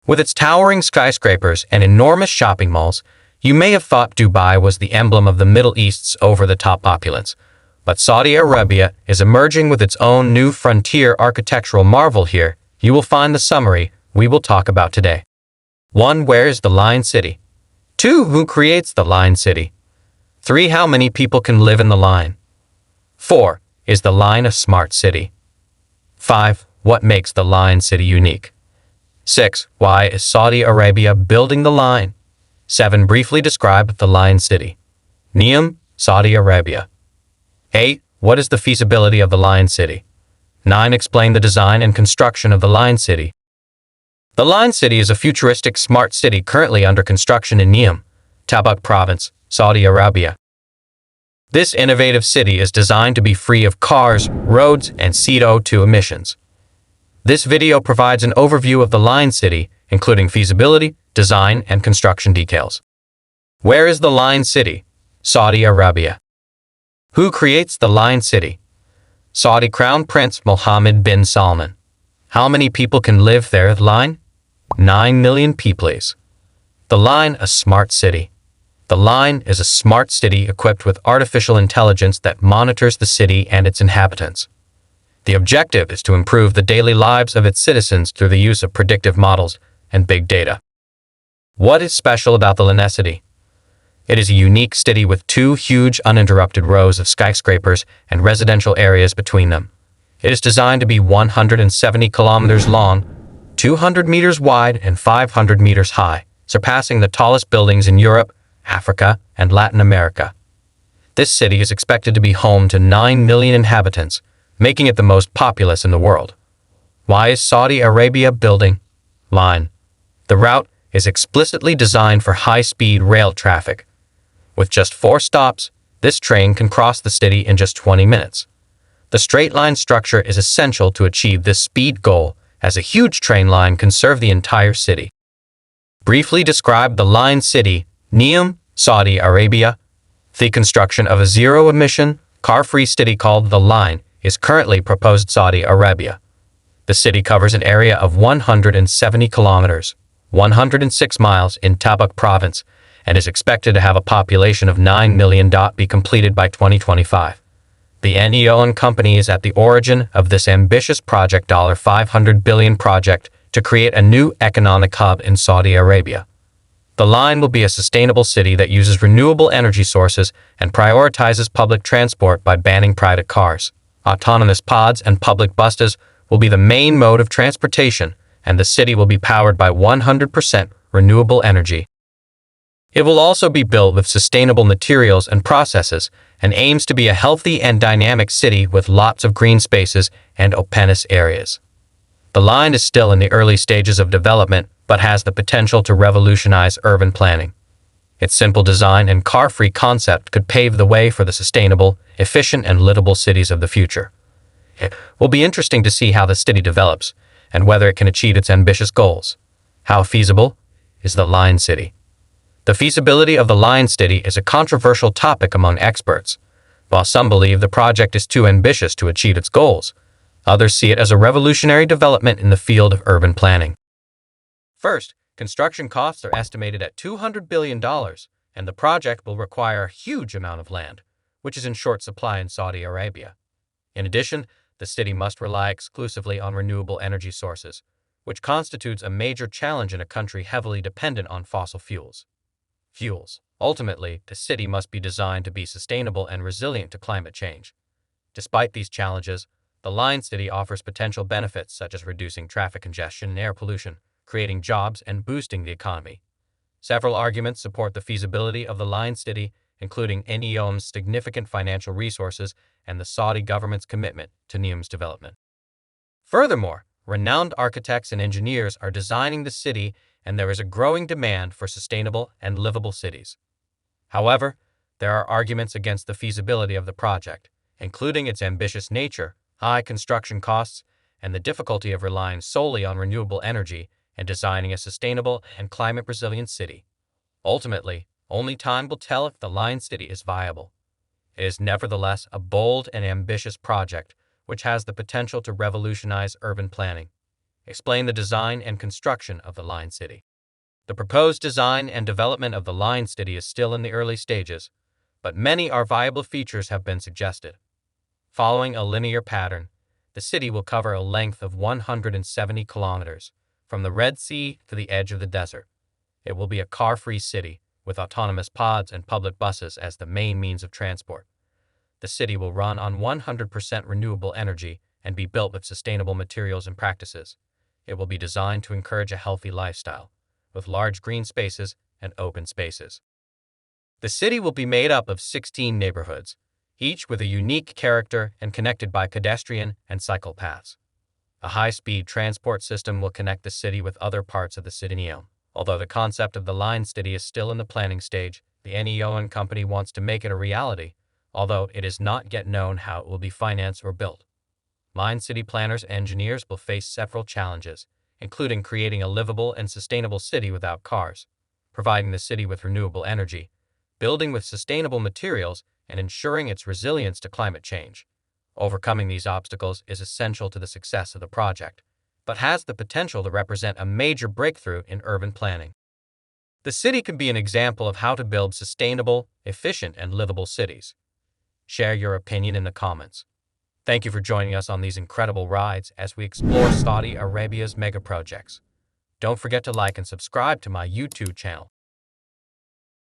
With its towering skyscrapers and enormous shopping malls, you may have thought Dubai was the emblem of the Middle East's over-the-top opulence. But Saudi Arabia is emerging with its own new frontier architectural marvel here. You will find the summary we will talk about today. 1. Where is the Lion City? 2. Who creates the Lion City? 3. How many people can live in the Lion? 4. Is the Lion a smart city? 5. What makes the Lion City unique? 6. Why is Saudi Arabia building the Lion? 7. Briefly describe the Lion City. Neom, Saudi Arabia. 8. What is the feasibility of the Lion City? 9. Explain the design and construction of the Lion City. The Lion City is a futuristic smart city currently under construction in Neom, Tabuk Province, Saudi Arabia. This innovative city is designed to be free of cars, roads, and CO2 emissions. This video provides an overview of the Lion City, including feasibility, design, and construction details. Where is the Lion City? Saudi Arabia. Who creates the Lion City? Saudi Crown Prince Mohammed bin Salman. How many people can live there? Lion? 9 million people. The Lion, a smart city. The Lion is a smart city equipped with artificial intelligence that monitors the city and its inhabitants. The objective is to improve the daily lives of its citizens through the use of predictive models and big data. What is special about the Lion City? It is a unique city with 2 huge uninterrupted rows of skyscrapers and residential areas between them. It is designed to be 170 kilometers long, 200 meters wide, and 500 meters high, surpassing the tallest buildings in Europe, Africa, and Latin America. This city is expected to be home to 9 million inhabitants, making it the most populous in the world. Why is Saudi Arabia building Lion? The route is explicitly designed for high-speed rail traffic. With just 4 stops, this train can cross the city in just 20 minutes. The straight line structure is essential to achieve this speed goal, as a huge train line can serve the entire city. Briefly describe the Lion City, Neom, Saudi Arabia. The construction of a zero-emission, car-free city called the Lion is currently proposed Saudi Arabia. The city covers an area of 170 kilometers, 106 miles in Tabuk Province, and is expected to have a population of 9 million. Be completed by 2025. The NEOM company is at the origin of this ambitious project $500 billion project to create a new economic hub in Saudi Arabia. The Lion will be a sustainable city that uses renewable energy sources and prioritizes public transport by banning private cars. Autonomous pods and public buses will be the main mode of transportation, and the city will be powered by 100% renewable energy. It will also be built with sustainable materials and processes and aims to be a healthy and dynamic city with lots of green spaces and openness areas. The Lion is still in the early stages of development but has the potential to revolutionize urban planning. Its simple design and car-free concept could pave the way for the sustainable, efficient, and livable cities of the future. It will be interesting to see how the city develops and whether it can achieve its ambitious goals. How feasible is the Lion City? The feasibility of the Lion City is a controversial topic among experts. While some believe the project is too ambitious to achieve its goals, others see it as a revolutionary development in the field of urban planning. First, construction costs are estimated at $200 billion, and the project will require a huge amount of land, which is in short supply in Saudi Arabia. In addition, the city must rely exclusively on renewable energy sources, which constitutes a major challenge in a country heavily dependent on fossil fuels. Ultimately, the city must be designed to be sustainable and resilient to climate change. Despite these challenges, the Lion City offers potential benefits such as reducing traffic congestion and air pollution, creating jobs, and boosting the economy. Several arguments support the feasibility of the Lion City, including NEOM's significant financial resources and the Saudi government's commitment to Neom's development. Furthermore, renowned architects and engineers are designing the city, and there is a growing demand for sustainable and livable cities. However, there are arguments against the feasibility of the project, including its ambitious nature, high construction costs, and the difficulty of relying solely on renewable energy and designing a sustainable and climate-resilient city. Ultimately, only time will tell if the Lion City is viable. It is nevertheless a bold and ambitious project which has the potential to revolutionize urban planning. explain the design and construction of the Line City. The proposed design and development of the Line City is still in the early stages, but many viable features have been suggested. Following a linear pattern, the city will cover a length of 170 kilometers, from the Red Sea to the edge of the desert. It will be a car-free city, with autonomous pods and public buses as the main means of transport. The city will run on 100% renewable energy and be built with sustainable materials and practices. It will be designed to encourage a healthy lifestyle, with large green spaces and open spaces. The city will be made up of 16 neighborhoods, each with a unique character and connected by pedestrian and cycle paths. A high-speed transport system will connect the city with other parts of the city NEOM. Although the concept of the Line City is still in the planning stage, the NEOM company wants to make it a reality, although it is not yet known how it will be financed or built. Line City planners and engineers will face several challenges, including creating a livable and sustainable city without cars, providing the city with renewable energy, building with sustainable materials, and ensuring its resilience to climate change. Overcoming these obstacles is essential to the success of the project, but has the potential to represent a major breakthrough in urban planning. The city could be an example of how to build sustainable, efficient, and livable cities. Share your opinion in the comments. Thank you for joining us on these incredible rides as we explore Saudi Arabia's mega projects. Don't forget to like and subscribe to my YouTube channel